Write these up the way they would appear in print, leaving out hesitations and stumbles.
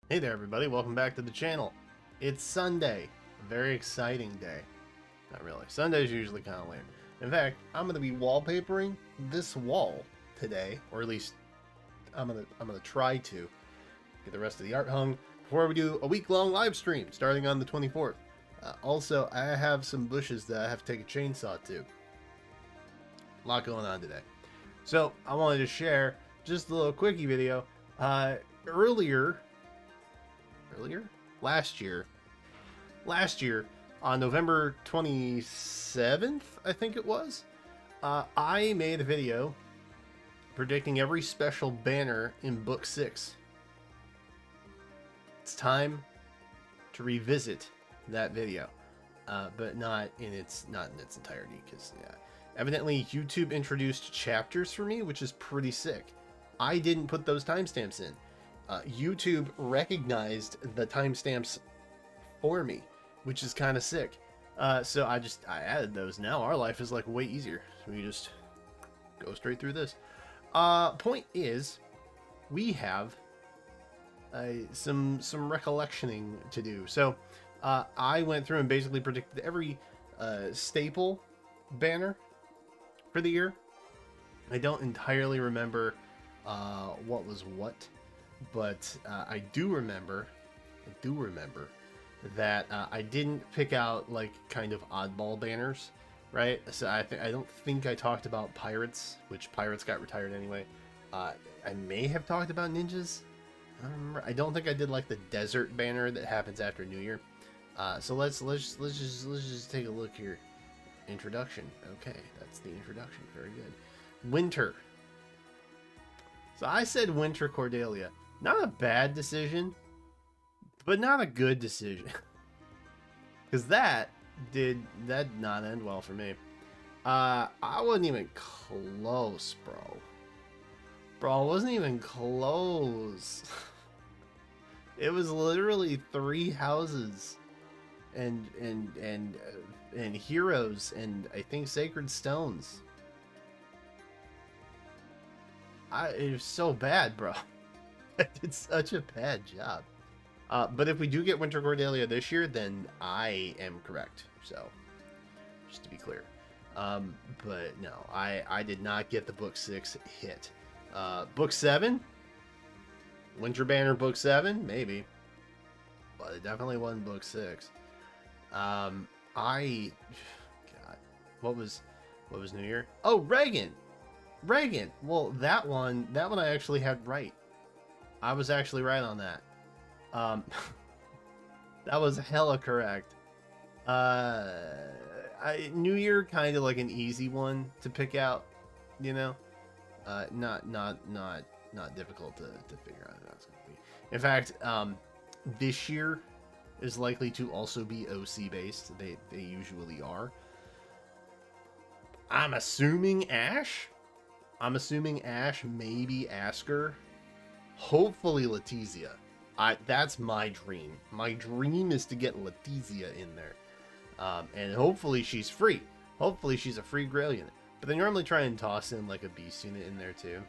Hey there everybody, welcome back to the channel. It's Sunday, a very exciting day. Not really, Sunday's usually kind of lame. In fact, I'm going to be wallpapering this wall today, or at least I'm gonna try to get the rest of the art hung before we do a week-long live stream starting on the 24th. Also, I have some bushes that I have to take a chainsaw to. A lot going on today. So, I wanted to share just a little quickie video. Earlier last year on November 27th, I think it was, I made a video predicting every special banner in book 6. It's time to revisit that video, but not in its entirety, because evidently YouTube introduced chapters for me, which is pretty sick. I didn't put those timestamps in. YouTube recognized the timestamps for me, which is kind of sick. So I added those. Now our life is like way easier. So we just go straight through this. Point is, we have some recollectioning to do. So I went through and basically predicted every staple banner for the year. I don't entirely remember what was what, but I do remember that I didn't pick out like kind of oddball banners, right? So I don't think I talked about pirates, which pirates got retired anyway. I may have talked about ninjas. I don't remember. I don't think I did like the desert banner that happens after New Year. So let's just take a look here. Introduction. Okay, that's the introduction. Very good. Winter. So I said Winter Cordelia. Not a bad decision, but not a good decision. Because that did not end well for me. I wasn't even close, bro. Bro, I wasn't even close. It was literally 3 houses and heroes and I think sacred stones. It was so bad, bro. I did such a bad job. But if we do get Winter Cordelia this year, then I am correct. So, just to be clear. But no, I did not get the book 6 hit. Book 7? Winter Banner book 7? Maybe. But it definitely wasn't book 6. God, what was New Year? Oh, Reagan! Well, that one I actually had right. I was actually right on that. That was hella correct. New Year kind of like an easy one to pick out, you know. Not difficult to figure out how it's going to be. In fact, this year is likely to also be OC based. They usually are. I'm assuming Ash. Maybe Asker. Hopefully Letizia. That's my dream. My dream is to get Letizia in there. And hopefully she's free. Hopefully she's a free Grail unit. But they normally try and toss in like a Beast unit in there too.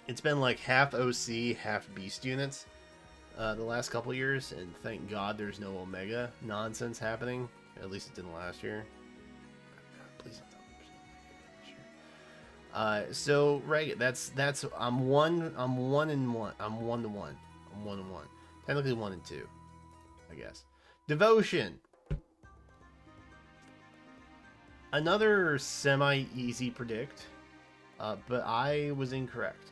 It's been like half OC, half Beast units the last couple years. And thank God there's no Omega nonsense happening. At least it didn't last year. Please don't tell me there's no Omega this year. So right, that's I'm 1 and 1. I'm 1 to 1. I'm 1 and 1. Technically 1 and 2, I guess. Devotion. Another semi-easy predict, but I was incorrect.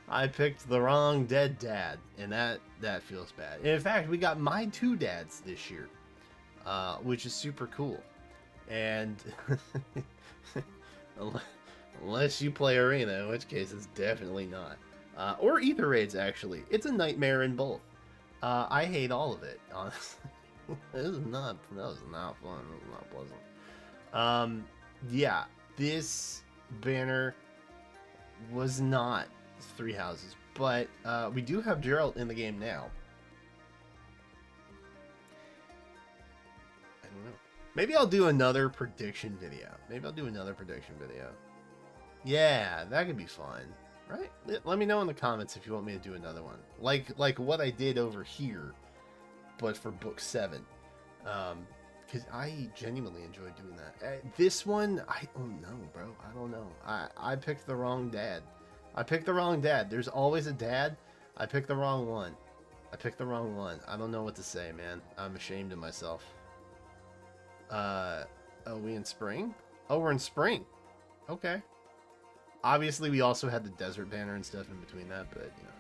I picked the wrong dead dad, and that feels bad. And in fact, we got my 2 dads this year, which is super cool. And unless you play Arena, in which case it's definitely not. Or Ether Raids, actually. It's a nightmare in both. I hate all of it, honestly. That was not fun. That was not pleasant. Yeah, this banner was not 3 houses, but we do have Geralt in the game now. I don't know. Maybe I'll do another prediction video. Yeah, that could be fun, right? Let me know in the comments if you want me to do another one, like what I did over here, but for book 7, because I genuinely enjoyed doing that. This one, I don't know, bro. I don't know. I picked the wrong dad. I picked the wrong dad. There's always a dad. I picked the wrong one. I picked the wrong one. I don't know what to say, man. I'm ashamed of myself. Oh, we in spring? Oh, we're in spring. Okay. Obviously, we also had the desert banner and stuff in between that, but, you know.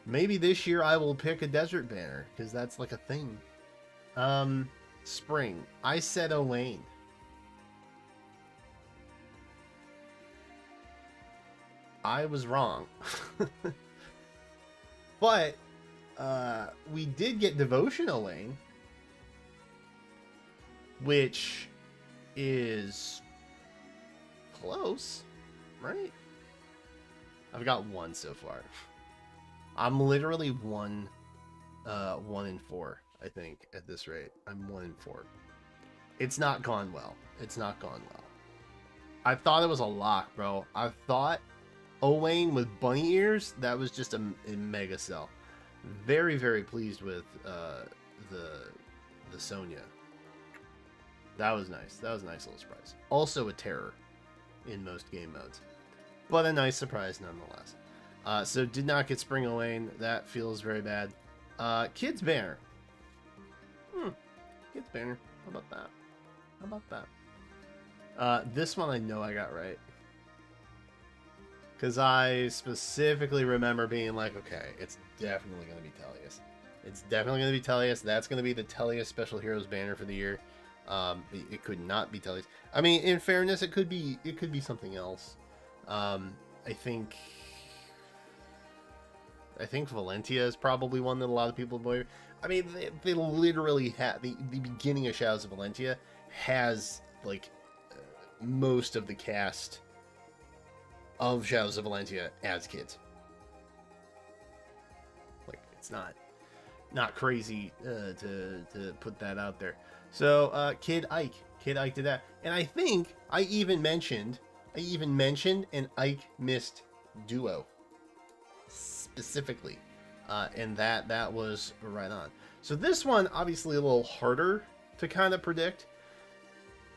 Maybe this year I will pick a desert banner, because that's like a thing. Spring. I said Owain. I was wrong. But, we did get Devotion Owain, which is close, right? I've got 1 so far. I'm literally 1 in 4, I think, at this rate. I'm 1 in 4. It's not gone well. It's not gone well. I thought it was a lock, bro. I thought Owain with bunny ears, that was just a mega sell. Very, very pleased with the Sonya. That was nice. That was a nice little surprise. Also a terror in most game modes, but a nice surprise nonetheless. So did not get Spring Owain. That feels very bad. Kids Banner. Kids Banner. How about that? How about that? This one I know I got right. Because I specifically remember being like, okay, it's definitely going to be Tellius. It's definitely going to be Tellius. That's going to be the Tellius Special Heroes banner for the year. It could not be Tellius. I mean, in fairness, it could be something else. I think Valentia is probably one that a lot of people avoid. I mean, they literally had the beginning of Shadows of Valentia has like most of the cast of Shadows of Valentia as kids. Like, it's not crazy to put that out there. So Kid Ike did that, and I think I even mentioned an Ike Mist duo specifically, and that was right on. So this one obviously a little harder to kind of predict,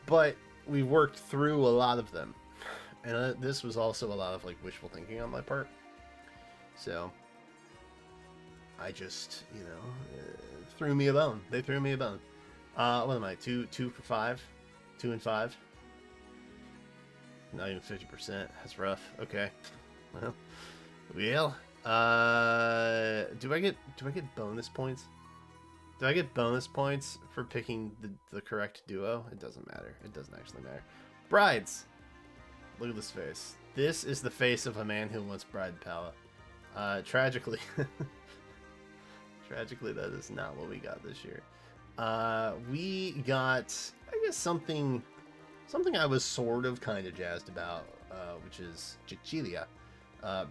but we worked through a lot of them, and this was also a lot of like wishful thinking on my part. So I just, you know, threw me a bone. They threw me a bone. What am I? 2 for 5, 2 and 5. Not even 50%. That's rough. Okay. Well, do I get bonus points? Do I get bonus points for picking the correct duo? It doesn't matter. It doesn't actually matter. Brides. Look at this face. This is the face of a man who wants bride pala. Tragically, tragically, that is not what we got this year. We got, I guess, something I was sort of kind of jazzed about, which is Cecilia.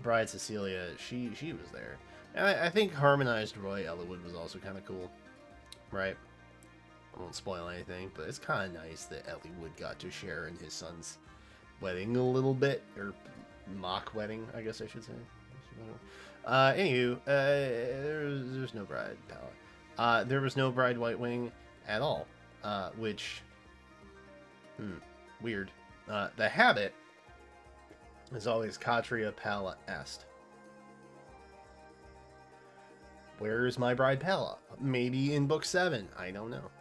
Bride Cecilia, she was there. And I think Harmonized Roy Elwood was also kind of cool, right? I won't spoil anything, but it's kind of nice that Elwood got to share in his son's wedding a little bit, or mock wedding, I guess I should say. Anywho, there's no bride palette. There was no bride White Wing at all, which, weird. The habit is always Catria Pala Est. Where's my bride Pala? Maybe in book 7. I don't know.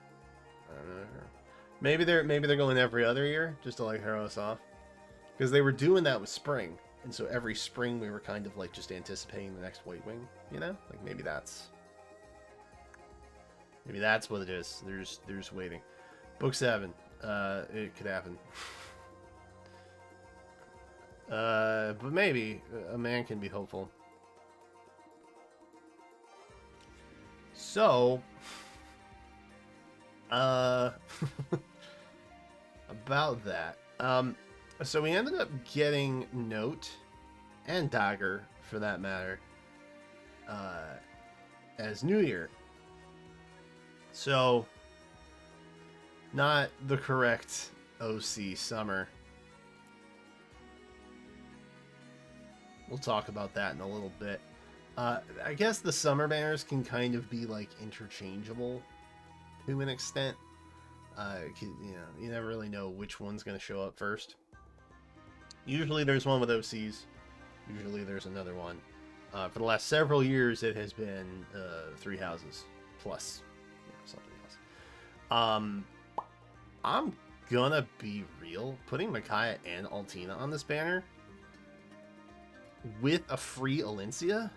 Maybe they're going every other year just to like throw us off, because they were doing that with spring, and so every spring we were kind of like just anticipating the next White Wing. You know, like maybe that's what it is. They're just waiting. Book 7. It could happen. But maybe a man can be hopeful. So, about that. So we ended up getting Note and Dagger, for that matter, as New Year. So, not the correct OC summer. we'll talk about that in a little bit. I guess the summer banners can kind of be like interchangeable to an extent. You never really know which one's going to show up first. Usually there's one with OCs. Usually there's another one. For the last several years, it has been 3 houses plus something else. I'm gonna be real. Putting Micaiah and Altina on this banner with a free Alencia?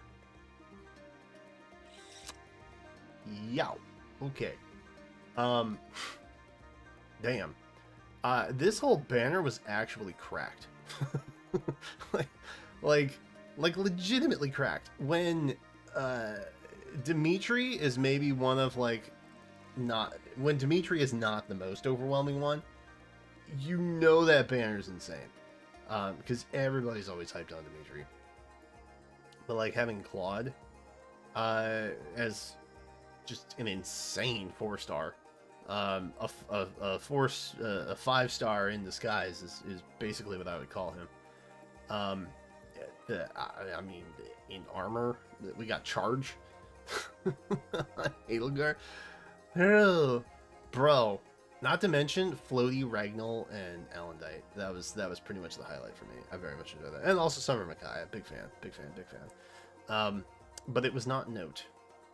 Yow. Okay. Damn. This whole banner was actually cracked. like legitimately cracked. When Dimitri is maybe one of like when Dimitri is not the most overwhelming one, you know that banner's insane. Because everybody's always hyped on Dimitri. But like having Claude as just an insane 4-star. A 5-star in disguise is basically what I would call him. I mean, in armor, we got Charge. Edelgard. Oh, bro. Not to mention Floaty, Ragnall, and Alendite. That was pretty much the highlight for me. I very much enjoyed that. And also Summer Micaiah. Big fan. But it was not Note.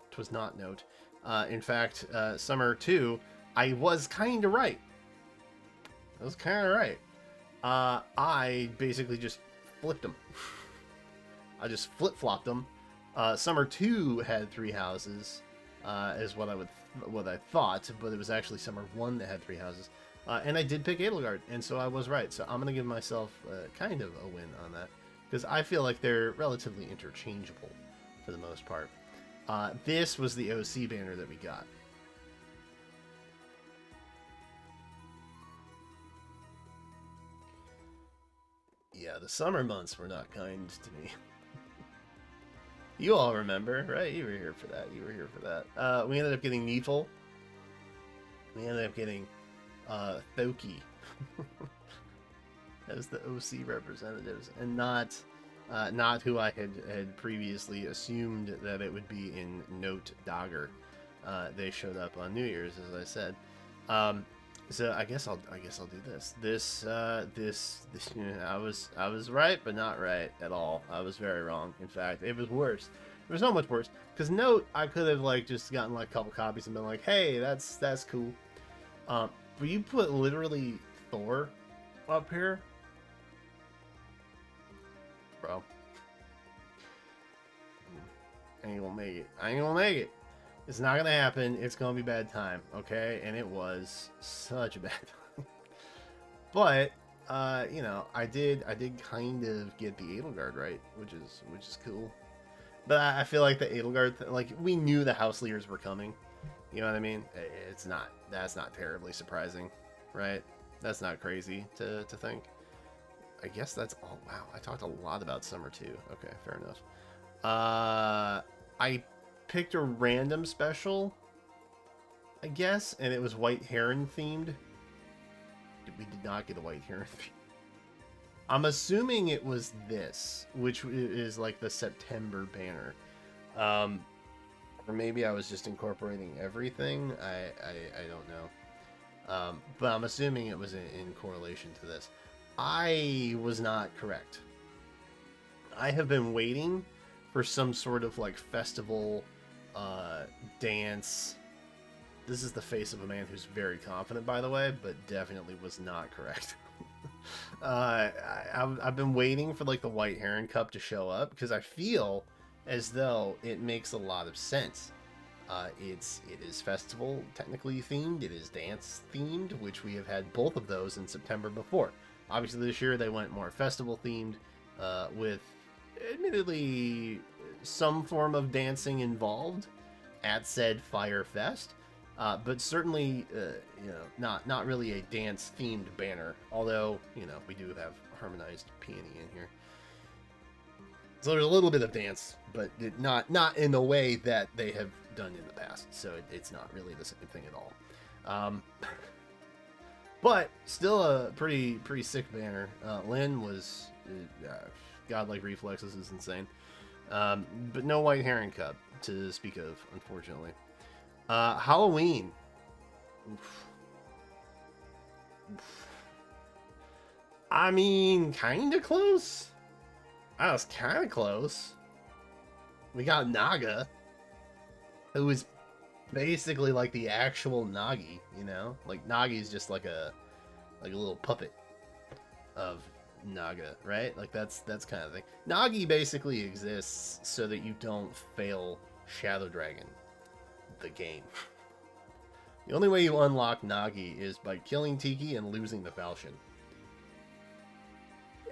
It was not Note. In fact, Summer 2, I was kind of right. I basically just flipped them. I just flip-flopped them. Summer 2 had 3 houses, is what I thought, but it was actually Summer 1 that had 3 houses. And I did pick Edelgard, and so I was right. So I'm going to give myself kind of a win on that, because I feel like they're relatively interchangeable for the most part. This was the OC banner that we got. Yeah, the summer months were not kind to me. You all remember, right? You were here for that. We ended up getting Neefle. We ended up getting Thoki as the OC representatives, and not who I had previously assumed that it would be in Note Dogger. They showed up on New Year's, as I said. So I guess I'll do this. This I was right, but not right at all. I was very wrong. In fact, it was worse. It was so much worse. Because Note, I could have like just gotten like a couple copies and been like, hey, that's cool. But you put literally Thor up here, bro. I ain't gonna make it. It's not gonna happen. It's gonna be bad time, okay? And it was such a bad time. But you know, I did kind of get the Edelgard right, which is cool. But I feel like the Edelgard, like we knew the house leaders were coming. You know what I mean? That's not terribly surprising, right? That's not crazy to think. I guess that's all. Wow, I talked a lot about Summer too. Okay, fair enough. I picked a random special, I guess, and it was White Heron themed. We did not get a White Heron theme. I'm assuming it was this, which is like the September banner. Or maybe I was just incorporating everything. I don't know. But I'm assuming it was in correlation to this. I was not correct. I have been waiting for some sort of like festival dance. This is the face of a man who's very confident, by the way, but definitely was not correct. I've been waiting for like the White Heron Cup to show up because I feel as though it makes a lot of sense. It is festival technically themed, it is dance themed, which we have had both of those in September before. Obviously this year they went more festival themed, with admittedly some form of dancing involved at said Fire Fest, but certainly you know, not really a dance themed banner, although you know we do have harmonized peony in here, so there's a little bit of dance, but not in the way that they have done in the past, so it's not really the same thing at all. But still a pretty sick banner. Lynn was godlike reflexes is insane. But no white heron cub to speak of, unfortunately. Halloween. Oof. Oof. I mean, kind of close. I was kind of close. We got Naga, who is basically like the actual Nagi, you know? Like, Nagi's just like a little puppet of Naga, right? Like, that's kind of thing. Nagi basically exists so that you don't fail Shadow Dragon, the game. The only way you unlock Nagi is by killing Tiki and losing the Falchion.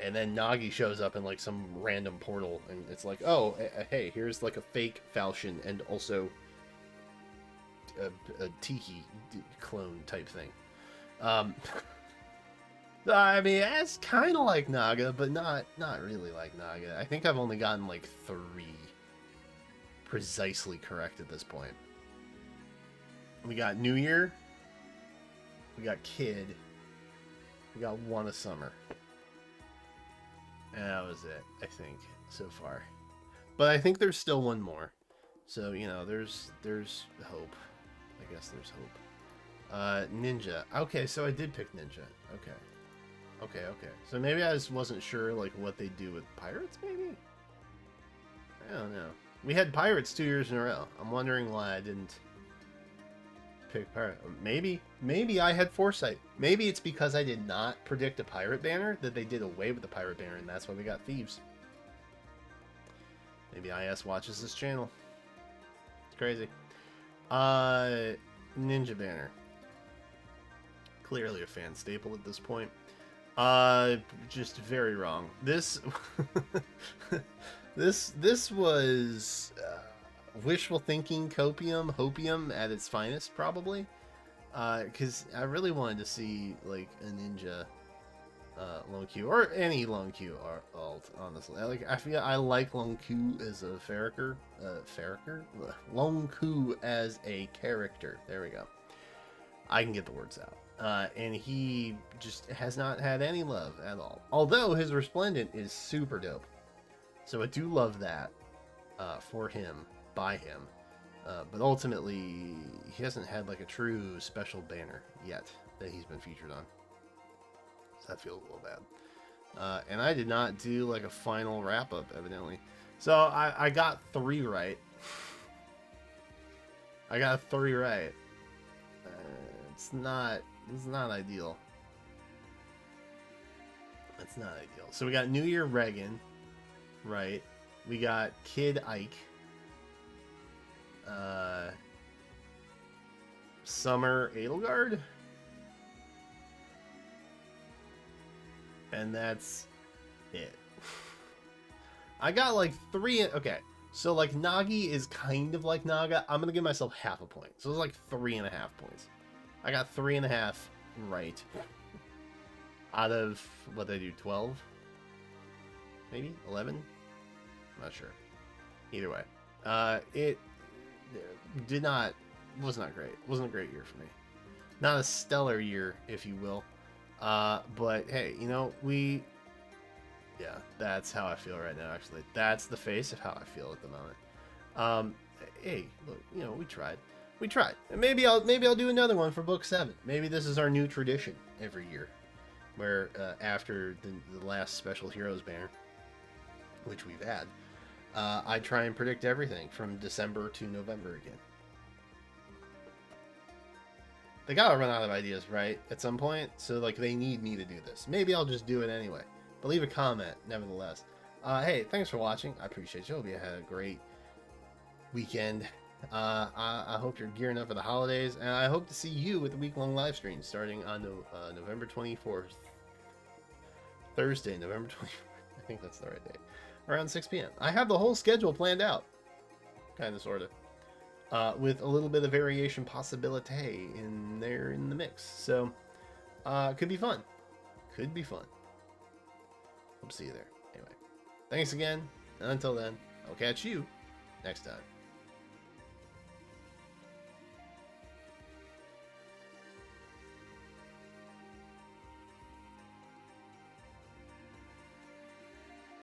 And then Nagi shows up in like some random portal, and it's like, oh, hey, here's like a fake Falchion and also a Tiki clone type thing. I mean, it's kind of like Naga, but not really like Naga. I think I've only gotten like 3 precisely correct at this point. We got New Year, we got Kid, we got One of Summer. And that was it, I think, so far. But I think there's still one more. So, you know, there's hope. I guess there's hope. Ninja. Okay, so I did pick Ninja. Okay. So maybe I just wasn't sure, like, what they do with Pirates, maybe? I don't know. We had Pirates 2 years in a row. I'm wondering why I didn't pick Pirate. Maybe I had foresight. Maybe it's because I did not predict a pirate banner that they did away with the pirate banner, and that's why we got Thieves. Maybe IS watches this channel. It's crazy. Ninja banner. Clearly a fan staple at this point. Just very wrong. This this was wishful thinking, hopium at its finest, probably. Because I really wanted to see like a ninja lone Q or any lone Q alt. Honestly, I like lone Q as a character. Lone Q as a character. There we go. I can get the words out. And he just has not had any love at all. Although his Resplendent is super dope. So I do love that for him, by him. But ultimately, he hasn't had like a true special banner yet that he's been featured on. So that feels a little bad. And I did not do like a final wrap up, evidently. So I got 3 right. I got 3 right. It's not ideal. It's not ideal. So we got New Year Regan, right? We got Kid Ike. Summer Edelgard. And that's it. I got like 3. Okay. So like Nagi is kind of like Naga. I'm going to give myself half a point. So it's like 3.5 points. I got 3.5 right. Out of, what did I do, 12? Maybe? 11? I'm not sure. Either way. It was not great. Wasn't a great year for me. Not a stellar year, if you will. But hey, you know, yeah, that's how I feel right now, actually. That's the face of how I feel at the moment. Hey, look, you know, we tried. And maybe I'll do another one for book 7. Maybe this is our new tradition every year, where after the last Special Heroes banner, which we've had, I try and predict everything from December to November again. They gotta run out of ideas, right? At some point, so like they need me to do this. Maybe I'll just do it anyway. But leave a comment, nevertheless. Hey, thanks for watching. I appreciate you. Hope you had a great weekend. I hope you're gearing up for the holidays, and I hope to see you with the week-long live stream starting on November 24th. Thursday, November 24th. I think that's the right date. Around 6 p.m. I have the whole schedule planned out. Kind of, sort of. With a little bit of variation possibility in there in the mix. So, could be fun. Could be fun. Hope to see you there. Anyway, thanks again. And until then, I'll catch you next time.